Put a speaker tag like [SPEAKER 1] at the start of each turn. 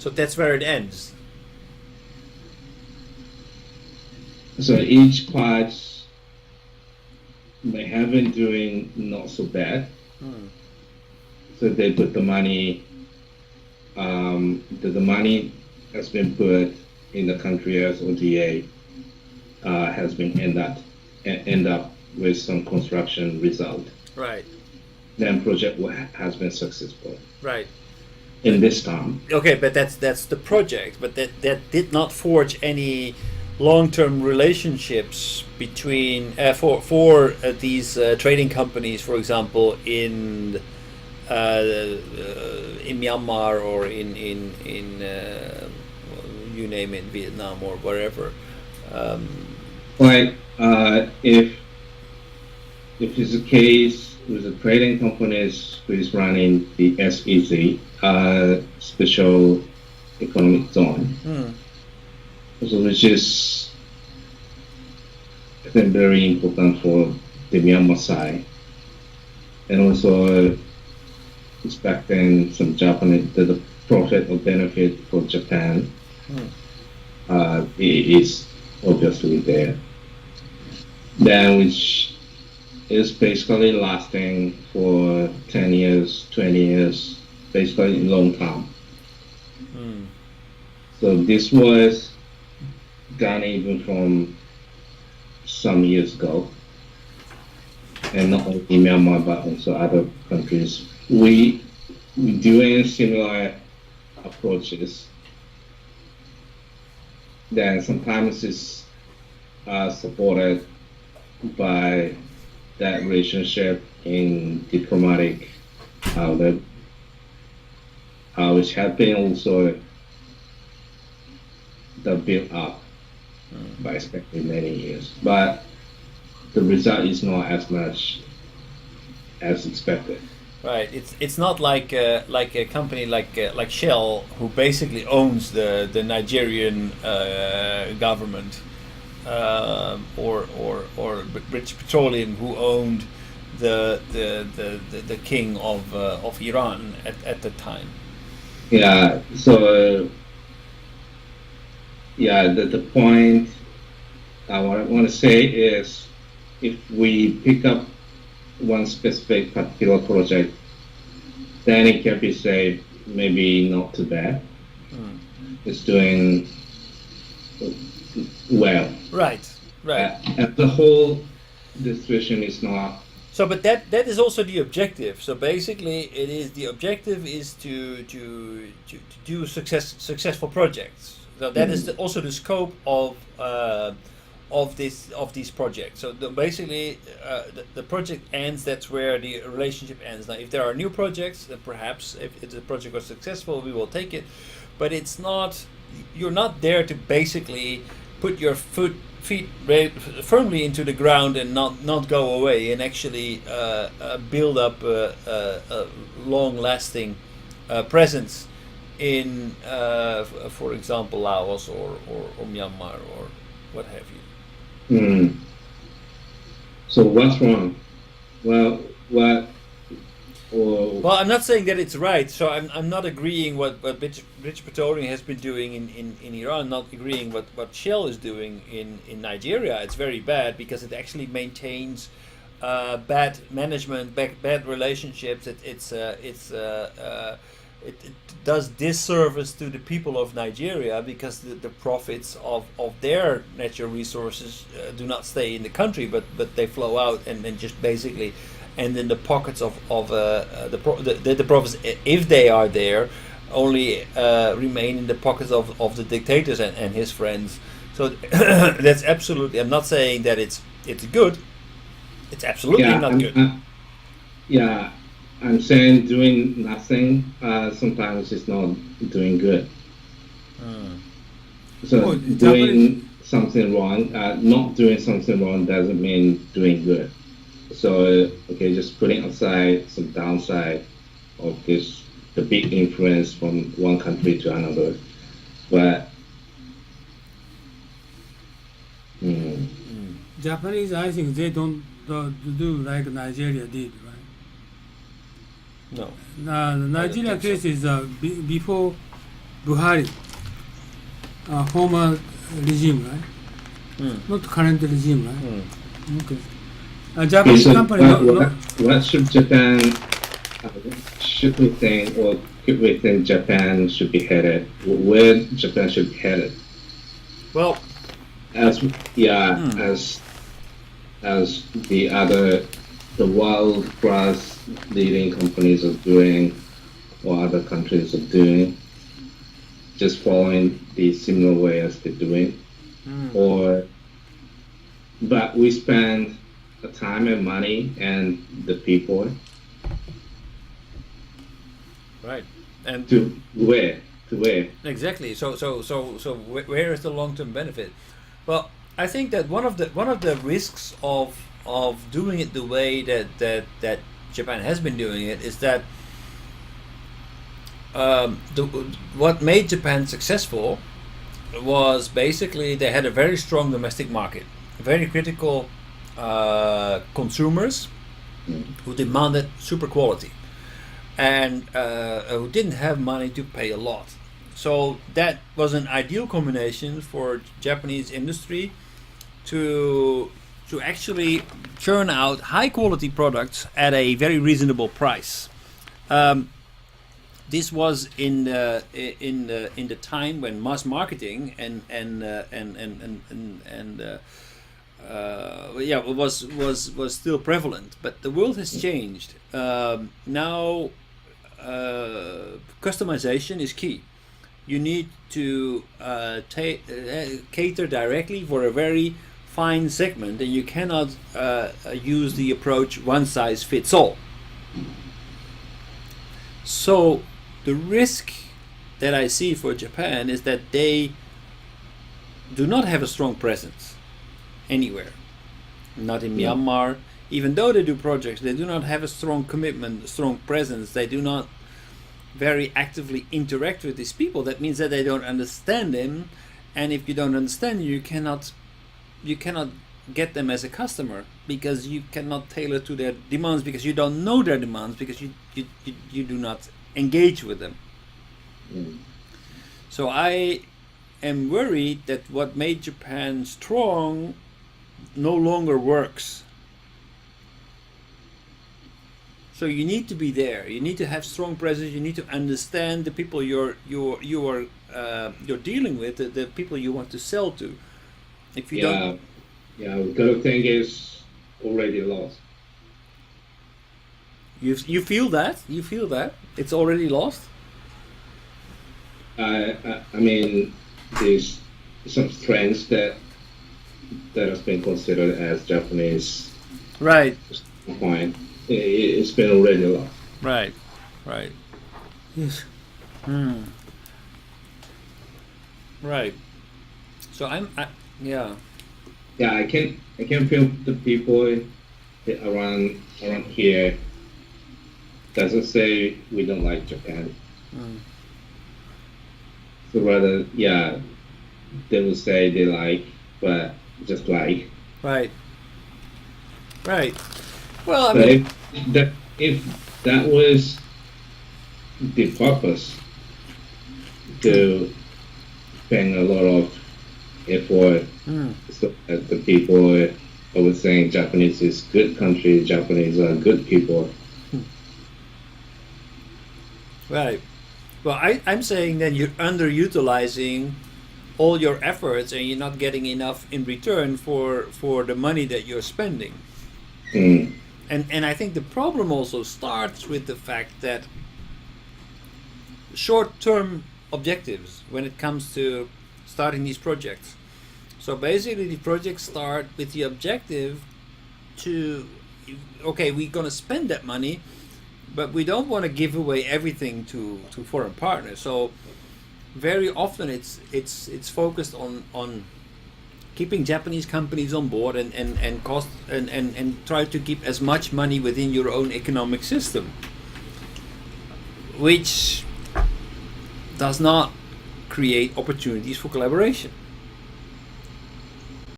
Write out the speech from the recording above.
[SPEAKER 1] So that's where it ends.
[SPEAKER 2] So each part they have been doing not so bad. So they put the money. The money has been put in the country as ODA has been end up with some construction result.
[SPEAKER 1] Right.
[SPEAKER 2] Then project has been successful.
[SPEAKER 1] Right.
[SPEAKER 2] In this time.
[SPEAKER 1] Okay, but that's the project. But that did not forge any long-term relationships between for these trading companies, for example, in Myanmar or in you name it, Vietnam or wherever.
[SPEAKER 2] Like if it's a case with the trading companies who is running the SEZ, Special Economic Zone, so which is I think very important for the Myanmar side, and also expecting some Japanese the profit or benefit for Japan is obviously there. Then which is basically lasting for 10 years, 20 years, basically long term. So this was done even from some years ago, and not only Myanmar but also other countries. We doing similar approaches. Then sometimes it's supported by that relationship in diplomatic outlet, which have been also the build up by expecting many years, but the result is not as much as expected.
[SPEAKER 1] Right. It's not like a company like Shell, who basically owns the Nigerian government, or British Petroleum, who owned the king of Iran at the time.
[SPEAKER 2] Yeah. So the point I want to say is, if we pick up one specific particular project, then it can be said maybe not too bad. It's doing well.
[SPEAKER 1] Right.
[SPEAKER 2] As a whole, the situation is not.
[SPEAKER 1] So, but that is also the objective. So basically, the objective is to do successful projects. So that is also the scope of these projects. So basically, the project ends. That's where the relationship ends. Now, if there are new projects, then perhaps if the project was successful, we will take it. But it's not. You're not there to basically put your feet firmly into the ground and not go away, and actually build up a long-lasting presence in, for example, Laos or Myanmar or what have you.
[SPEAKER 2] So what's wrong? Well,
[SPEAKER 1] I'm not saying that it's right. So I'm not agreeing what British Petroleum has been doing in Iran. Not agreeing what Shell is doing in Nigeria. It's very bad because it actually maintains bad management, bad relationships. It does disservice to the people of Nigeria, because the profits of their natural resources do not stay in the country, but they flow out and just basically end in the pockets of the profits, if they are there, only remain in the pockets of the dictators and his friends. So that's absolutely. I'm not saying that it's good. It's absolutely not good.
[SPEAKER 2] I'm saying doing nothing sometimes is not doing good. So doing something wrong, not doing something wrong doesn't mean doing good. So just putting aside some downside of the big influence from one country to another, but
[SPEAKER 3] Japanese, I think they don't do like Nigeria did, right?
[SPEAKER 1] No.
[SPEAKER 3] The Nigeria case is before Buhari, former regime, right? Not current regime, right? Okay. A Japanese company.
[SPEAKER 2] What should Japan? Should we think, or could we think Japan should be headed? Where Japan should be headed?
[SPEAKER 1] Well,
[SPEAKER 2] as the world class leading companies are doing, or other countries are doing, just following the similar way as they're doing, but we spend the time and money and the people.
[SPEAKER 1] Right. And
[SPEAKER 2] to where?
[SPEAKER 1] Exactly. So where is the long-term benefit? Well, I think that one of the risks of doing it the way that Japan has been doing it is that what made Japan successful was basically they had a very strong domestic market, very critical consumers who demanded super quality, and who didn't have money to pay a lot. So that was an ideal combination for Japanese industry to actually churn out high quality products at a very reasonable price. This was in the time when mass marketing was still prevalent, but the world has changed. Now customization is key. You need to cater directly for a very fine segment, and you cannot use the approach one size fits all. So the risk that I see for Japan is that they do not have a strong presence anywhere. Not in Myanmar. Even though they do projects, they do not have a strong commitment, a strong presence. They do not very actively interact with these people. That means that they don't understand them, and if you don't understand them, you cannot get them as a customer, because you cannot tailor to their demands, because you don't know their demands, because you do not engage with them. So I am worried that what made Japan strong no longer works. So you need to be there. You need to have strong presence. You need to understand the people you're dealing with, the people you want to sell to. If you don't,
[SPEAKER 2] the thing is already lost.
[SPEAKER 1] You feel that? You feel that it's already lost?
[SPEAKER 2] I mean, there's some trends that have been considered as Japanese.
[SPEAKER 1] Right.
[SPEAKER 2] Point. It's been already lost.
[SPEAKER 1] Right.
[SPEAKER 3] Yes.
[SPEAKER 1] Right. So I
[SPEAKER 2] can feel the people around here doesn't say we don't like Japan. So rather, they will say they like, but just like.
[SPEAKER 1] Right. Well, I mean,
[SPEAKER 2] if that was the purpose, to spend a lot of effort, so that the people are always saying Japanese is good country, Japanese are good people.
[SPEAKER 1] Right. Well, I'm saying that you're underutilizing all your efforts, and you're not getting enough in return for the money that you're spending. And I think the problem also starts with the fact that short-term objectives when it comes to starting these projects. So basically the projects start with the objective to, okay, we're going to spend that money, but we don't want to give away everything to foreign partners. So very often it's focused on keeping Japanese companies on board and cost and try to keep as much money within your own economic system, which does not create opportunities for collaboration.